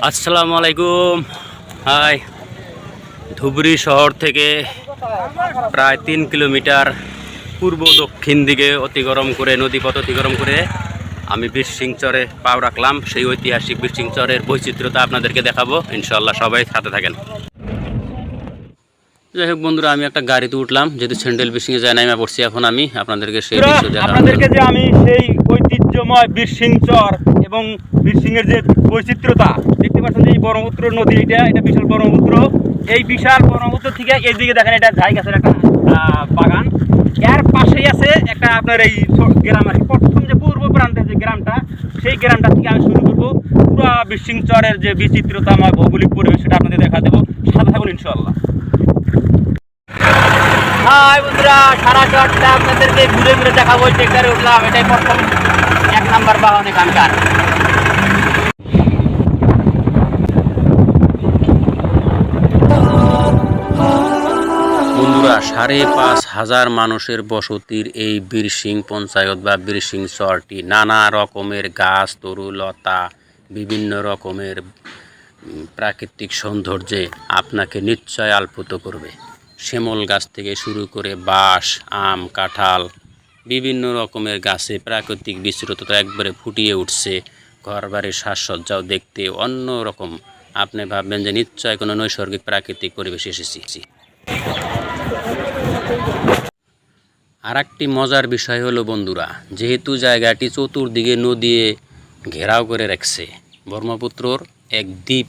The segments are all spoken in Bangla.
আসসালামু আলাইকুম। হাই, ধুবড়ী শহর থেকে প্রায় 3 কিলোমিটার পূর্ব দক্ষিণ দিকে নদীপথ অতিক্রম করে আমি বীরসিংচরে পাও রাখলাম। সেই ঐতিহাসিক বীরসিংচরের বৈচিত্র্যতা আপনাদেরকে দেখাবো ইনশাআল্লাহ। সবাই সাথে থাকেন। যাই হোক বন্ধুরা, আমি একটা গাড়িতে উঠলাম, যেহেতু স্যান্ডেল বীরসিংহে যায় নামা পড়ছি। এখন আমি আপনাদেরকে সেই দৃশ্য দেখাবো। আমি সেই ঐতিহ্যময় বীরসিংচর এবং বীরসিংহের যে বৈচিত্র্যতা দেখতে পাচ্ছেন, যে এই ব্রহ্মপুত্র নদী, এটা বিশাল ব্রহ্মপুত্র। এই বিশাল ব্রহ্মপুত্র থেকে এইদিকে দেখেন, এটা ঝাই গাছের একটা বাগান। এর পাশেই আছে একটা আপনার এই গ্রাম আছে। প্রথম যে পূর্ব প্রান্তের যে গ্রামটা, সেই গ্রামটা থেকে আমি শুরু করবো পুরো বীরসিংচরের যে বিচিত্রতাময় ভৌগোলিক পরিবেশ, সেটা আপনাদের দেখা দেবো। সাথে থাকুন ইনশাআল্লাহ। হাই বন্ধুরা, সারা শহরটা আপনাদেরকে ঘুরে ঘুরে দেখাবো। ট্রেক্টরে উঠলাম, এটাই প্রথম 1 নাম্বার বাহন এখানকার। বন্ধুরা, 5,500 মানুষের বসতির এই বীরসিং পঞ্চায়েত বা বীরসিংচরটি নানা রকমের গাছ, তরুলতা, বিভিন্ন রকমের প্রাকৃতিক সৌন্দর্যে আপনাকে নিশ্চয় আপ্লুত করবে। শিমল গাছ থেকে শুরু করে বাঁশ, আম, কাঁঠাল, বিভিন্ন রকমের গাছে প্রাকৃতিক বিচিত্রতা একবারে ফুটিয়ে উঠছে। ঘরবাড়ির সাজসজ্জাও দেখতে অন্য রকম। আপনি ভাববেন যে নিশ্চয় কোনো নৈসর্গিক প্রাকৃতিক পরিবেশে এসেছি। আর একটি মজার বিষয় হলো বন্ধুরা, যেহেতু জায়গাটি চতুর্দিকে নদী ঘেরাও করে রাখছে, ব্রহ্মপুত্রর এক দ্বীপ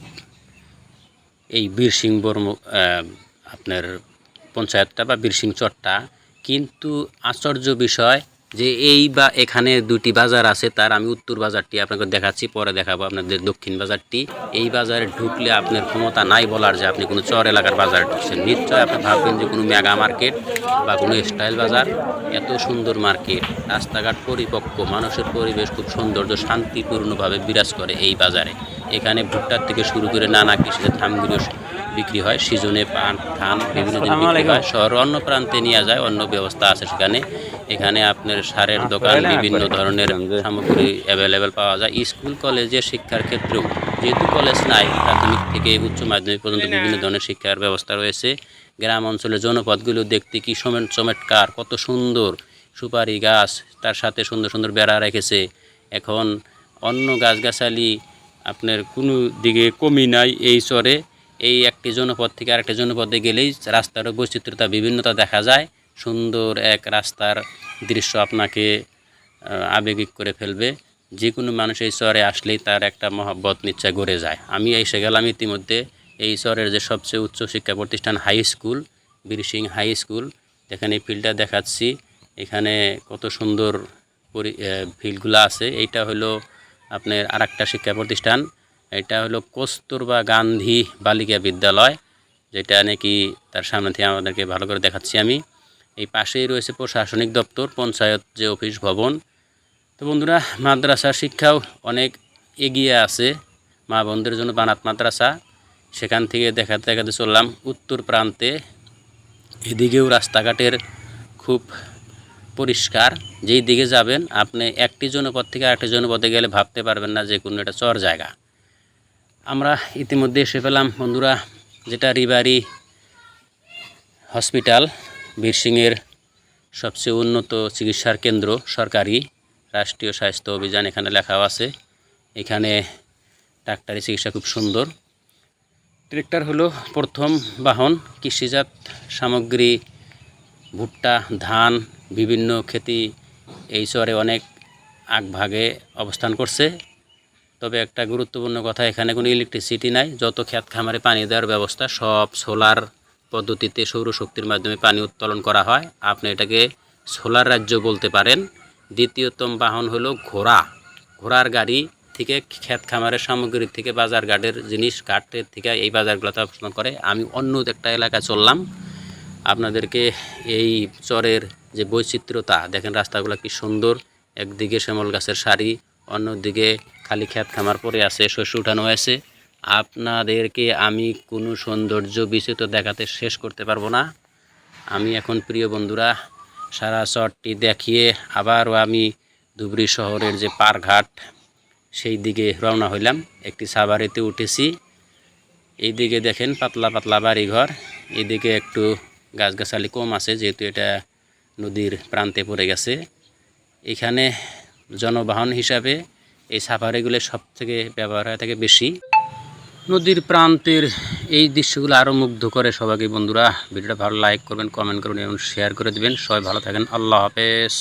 এই বীরসিং আপনার পঞ্চায়েতটা বা বীরসিংচরটা। কিন্তু আশ্চর্য বিষয় যে এখানে দুটি বাজার আছে। তার আমি উত্তর বাজারটি আপনাকে দেখাচ্ছি, পরে দেখাবো আপনাদের দক্ষিণ বাজারটি। এই বাজারে ঢুকলে আপনার ক্ষমতা নাই বলার যে আপনি কোনো চর এলাকার বাজারে ঢুকছেন। নিশ্চয় আপনি ভাববেন যে কোনো মেগা মার্কেট বা কোনো স্টাইল বাজার। এত সুন্দর মার্কেট, রাস্তাঘাট পরিপক্ক, মানুষের পরিবেশ খুব সৌন্দর্য শান্তিপূর্ণভাবে বিরাজ করে এই বাজারে। এখানে ভুট্টার থেকে শুরু করে নানা কৃষিজ সামগ্রী বিক্রি হয়। সিজনে পান, ধান বিভিন্ন জিনিস বিক্রি হয়। শহর অন্য প্রান্তে নিয়ে যায়, অন্য ব্যবস্থা আছে সেখানে। এখানে আপনার সারের দোকান, বিভিন্ন ধরনের সামগ্রী অ্যাভেলেবেল পাওয়া যায়। স্কুল কলেজের শিক্ষার ক্ষেত্রেও, যেহেতু কলেজ নাই, প্রাথমিক থেকে উচ্চ মাধ্যমিক পর্যন্ত বিভিন্ন ধরনের শিক্ষার ব্যবস্থা রয়েছে। গ্রাম অঞ্চলের জনপদগুলো দেখতে কি চমৎকার, কত সুন্দর। সুপারি গাছ, তার সাথে সুন্দর সুন্দর বেড়া রেখেছে। এখন অন্য গাছগাছালি আপনার কোনো দিকে কমই নাই এই চরে। এই একটি জনপদ থেকে আরেকটি জনপদে গেলেই রাস্তার বৈচিত্র্যতা, বিভিন্নতা দেখা যায়। সুন্দর এক রাস্তার দৃশ্য আপনাকে আবেগিক করে ফেলবে। যে কোনো মানুষ এই চরে আসলেই তার একটা মহব্বত নিশ্চয় গড়ে যায়। আমি এসে গেলাম ইতিমধ্যে এই চরের যে সবচেয়ে উচ্চ শিক্ষা প্রতিষ্ঠান high school, Birsingh high school. এখানে ফিল্ডটা দেখাচ্ছি, এখানে কত সুন্দর ফিল্ডগুলো আছে। এইটা হলো আপনার আরেকটা শিক্ষা প্রতিষ্ঠান। এটা হলো কস্তুরবা গান্ধী বালিকা বিদ্যালয়, যেটা নাকি তার সামনে থেকে আমাদেরকে ভালো করে দেখাচ্ছি আমি। এই পাশেই রয়েছে প্রশাসনিক দপ্তর, পঞ্চায়েত যে অফিস ভবন। তো বন্ধুরা, মাদ্রাসা শিক্ষাও অনেক এগিয়ে আছে। মা বোনদের জন্য বানাত মাদ্রাসা। সেখান থেকে দেখাতে দেখাতে চললাম উত্তর প্রান্তে। এদিকেও রাস্তাঘাটের খুব পরিষ্কার। যেই দিকে যাবেন আপনি একটি জনপদ থেকে আরেকটি জনপদে গেলে ভাবতে পারবেন না যে কোনো একটা চর জায়গা। আমরা ইতিমধ্যে এসে পেলাম বন্ধুরা, যেটা রিবারি হসপিটাল, বীরসিংহের সবচেয়ে উন্নত চিকিৎসার কেন্দ্র, সরকারি রাষ্ট্রীয় স্বাস্থ্য অভিযান এখানে লেখাও আছে। এখানে ডাক্তারি চিকিৎসা খুব সুন্দর। ট্রেক্টর হলো প্রথম বাহন। কৃষিজাত সামগ্রী, ভুট্টা, ধান, বিভিন্ন খেতি এই চরে অনেক আগভাগে অবস্থান করছে। তবে একটা গুরুত্বপূর্ণ কথা, এখানে কোনো ইলেকট্রিসিটি নাই। যত ক্ষেত খামারে পানি দেওয়ার ব্যবস্থা সব সোলার পদ্ধতিতে, সৌরশক্তির মাধ্যমে পানি উত্তোলন করা হয়। আপনি এটাকে সোলার রাজ্য বলতে পারেন। দ্বিতীয়তম বাহন হলো ঘোড়ার গাড়ি থেকে ক্ষেত খামারের সামগ্রী থেকে বাজার ঘাটের জিনিস ঘাটের থেকে এই বাজারগুলোতে অবস্থান করে। আমি অন্য একটা এলাকায় চললাম, আপনাদেরকে এই চরের যে বৈচিত্র্যতা দেখেন, রাস্তাগুলো কি সুন্দর। একদিকে শ্যামল গাছের সারি, অন্যদিকে খালি ক্ষেত খামার পরে আছে, শস্য উঠানো হয়েছে। আপনাদেরকে আমি কোনো সৌন্দর্য বিচিত্র দেখাতে শেষ করতে পারবো না। আমি এখন প্রিয় বন্ধুরা সারা চরটি দেখিয়ে আবারও আমি ধুবড়ী শহরের যে পারঘাট, সেই দিকে রওনা হইলাম। একটি সাভারেতে উঠেছি। এইদিকে দেখেন পাতলা পাতলা বাড়িঘর, এইদিকে একটু গাছগাছালি কম আছে যেহেতু এটা নদীর প্রান্তে পড়ে গেছে। এখানে জনবাহন হিসাবে এই সাফারিগুলো সব থেকে ব্যবহার হয়ে থাকে বেশি। নদীর প্রান্তের এই দৃশ্যগুলো আরও মুগ্ধ করে সবাইকে। বন্ধুরা ভিডিওটা ভালো লাইক করবেন, কমেন্ট করবেন এবং শেয়ার করে দিবেন। সবাই ভালো থাকেন, আল্লাহ হাফেজ।